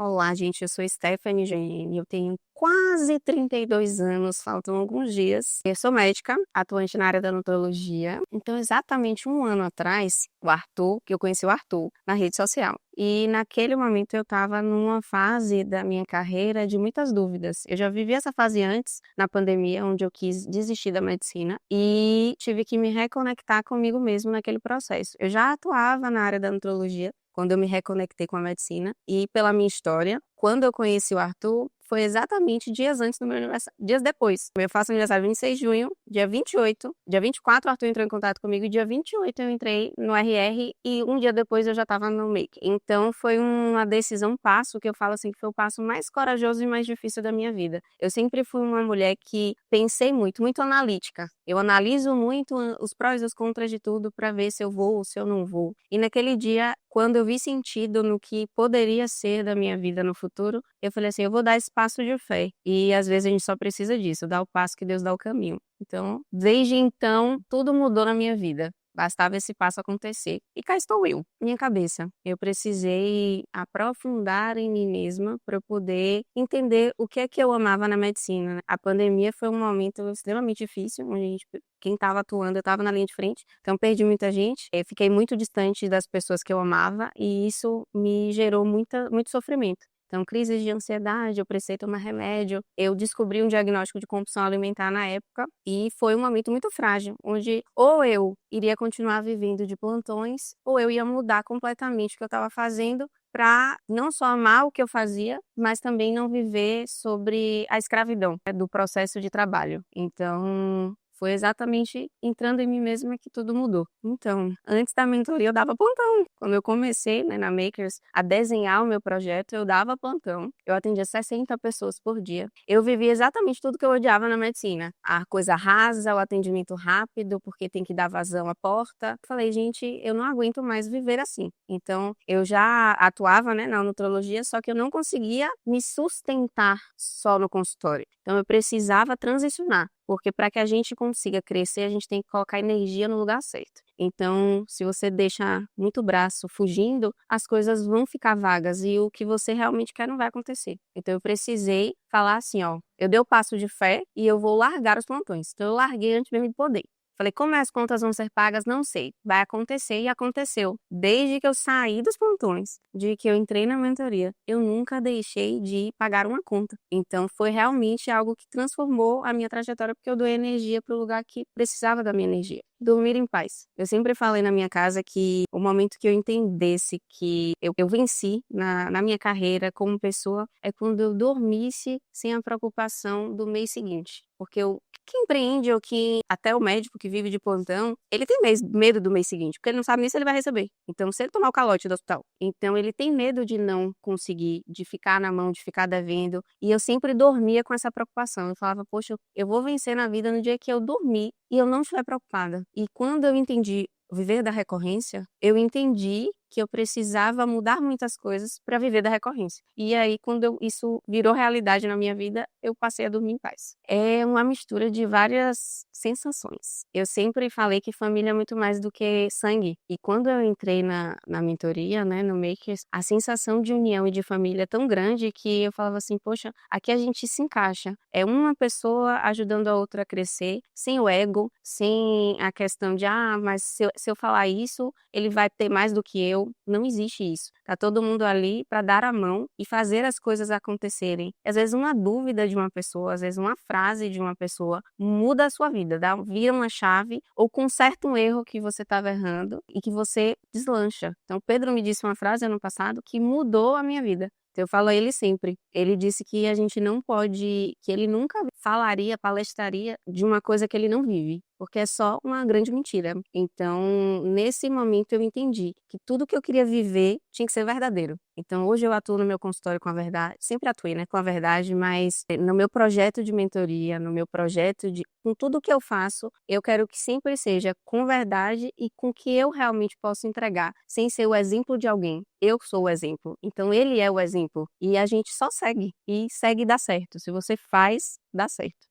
Olá, gente, eu sou Stephanie Gene, eu tenho quase 32 anos, faltam alguns dias. Eu sou médica, atuante na área da odontologia. Então, exatamente um ano atrás, que eu conheci o Arthur na rede social. E naquele momento eu estava numa fase da minha carreira de muitas dúvidas. Eu já vivi essa fase antes, na pandemia, onde eu quis desistir da medicina e tive que me reconectar comigo mesmo naquele processo. Eu já atuava na área da odontologia, quando eu me reconectei com a medicina e pela minha história, quando eu conheci o Arthur, foi exatamente dias antes do meu aniversário, dias depois. Eu faço aniversário 26 de junho, dia 24 o Arthur entrou em contato comigo e dia 28 eu entrei no RR e um dia depois eu já estava no Make. Então foi uma decisão, um passo que eu falo assim, que foi o passo mais corajoso e mais difícil da minha vida. Eu sempre fui uma mulher que pensei muito, muito analítica. Eu analiso muito os prós e os contras de tudo para ver se eu vou ou se eu não vou. E naquele dia, quando eu vi sentido no que poderia ser da minha vida no futuro, eu falei assim, eu vou dar esse passo de fé. E às vezes a gente só precisa disso, dar o passo que Deus dá o caminho. Então, desde então, tudo mudou na minha vida. Bastava esse passo acontecer. E cá estou eu, minha cabeça. Eu precisei aprofundar em mim mesma para eu poder entender o que é que eu amava na medicina, né? A pandemia foi um momento extremamente difícil, onde quem estava atuando, eu estava na linha de frente, então perdi muita gente. Eu fiquei muito distante das pessoas que eu amava e isso me gerou muito sofrimento. Então, crises de ansiedade, eu precisei tomar remédio. Eu descobri um diagnóstico de compulsão alimentar na época e foi um momento muito frágil, onde ou eu iria continuar vivendo de plantões, ou eu ia mudar completamente o que eu estava fazendo para não só amar o que eu fazia, mas também não viver sobre a escravidão, né, do processo de trabalho. Então, foi exatamente entrando em mim mesma que tudo mudou. Então, antes da mentoria eu dava plantão. Quando eu comecei, né, na Makers a desenhar o meu projeto, eu dava plantão. Eu atendia 60 pessoas por dia. Eu vivia exatamente tudo que eu odiava na medicina. A coisa rasa, o atendimento rápido, porque tem que dar vazão à porta. Falei, gente, eu não aguento mais viver assim. Então, eu já atuava, né, na odontologia, só que eu não conseguia me sustentar só no consultório. Então, eu precisava transicionar. Porque para que a gente consiga crescer, a gente tem que colocar energia no lugar certo. Então, se você deixa muito braço fugindo, as coisas vão ficar vagas e o que você realmente quer não vai acontecer. Então, eu precisei falar assim, ó, eu dei o passo de fé e eu vou largar os plantões. Então, eu larguei antes mesmo de poder. Falei, como as contas vão ser pagas? Não sei. Vai acontecer e aconteceu. Desde que eu saí dos plantões, de que eu entrei na mentoria, eu nunca deixei de pagar uma conta. Então, foi realmente algo que transformou a minha trajetória, porque eu doei energia para o lugar que precisava da minha energia. Dormir em paz. Eu sempre falei na minha casa que o momento que eu entendesse que eu venci na minha carreira como pessoa é quando eu dormisse sem a preocupação do mês seguinte. Porque quem empreende ou que até o médico que vive de plantão, ele tem medo do mês seguinte, porque ele não sabe nem se ele vai receber. Então, se ele tomar o calote do hospital, então ele tem medo de não conseguir, de ficar na mão, de ficar devendo. E eu sempre dormia com essa preocupação. Eu falava, poxa, eu vou vencer na vida no dia que eu dormir e eu não estiver preocupada. E quando eu entendi viver da recorrência, eu entendi que eu precisava mudar muitas coisas para viver da recorrência. E aí, quando isso virou realidade na minha vida, eu passei a dormir em paz. É uma mistura de várias sensações. Eu sempre falei que família é muito mais do que sangue. E quando eu entrei na mentoria, né, no Makers, a sensação de união e de família é tão grande que eu falava assim, poxa, aqui a gente se encaixa. É uma pessoa ajudando a outra a crescer, sem o ego, sem a questão de, mas se eu falar isso, ele vai ter mais do que eu. Não existe isso. Tá todo mundo ali para dar a mão e fazer as coisas acontecerem. Às vezes uma dúvida de uma pessoa, às vezes uma frase de uma pessoa muda a sua vida, vira uma chave ou conserta um erro que você estava errando e que você deslancha. Então, Pedro me disse uma frase ano passado que mudou a minha vida. Então, eu falo a ele sempre. Ele disse que a gente não pode, que ele nunca falaria, palestraria de uma coisa que ele não vive, porque é só uma grande mentira. Então, nesse momento eu entendi que tudo que eu queria viver tinha que ser verdadeiro. Então, hoje eu atuo no meu consultório com a verdade, sempre atuei, né, com a verdade, mas no meu projeto de mentoria, no meu projeto com tudo que eu faço, eu quero que sempre seja com verdade e com o que eu realmente posso entregar, sem ser o exemplo de alguém. Eu sou o exemplo, então ele é o exemplo e a gente só segue e segue e dá certo. Se você faz, dá certo.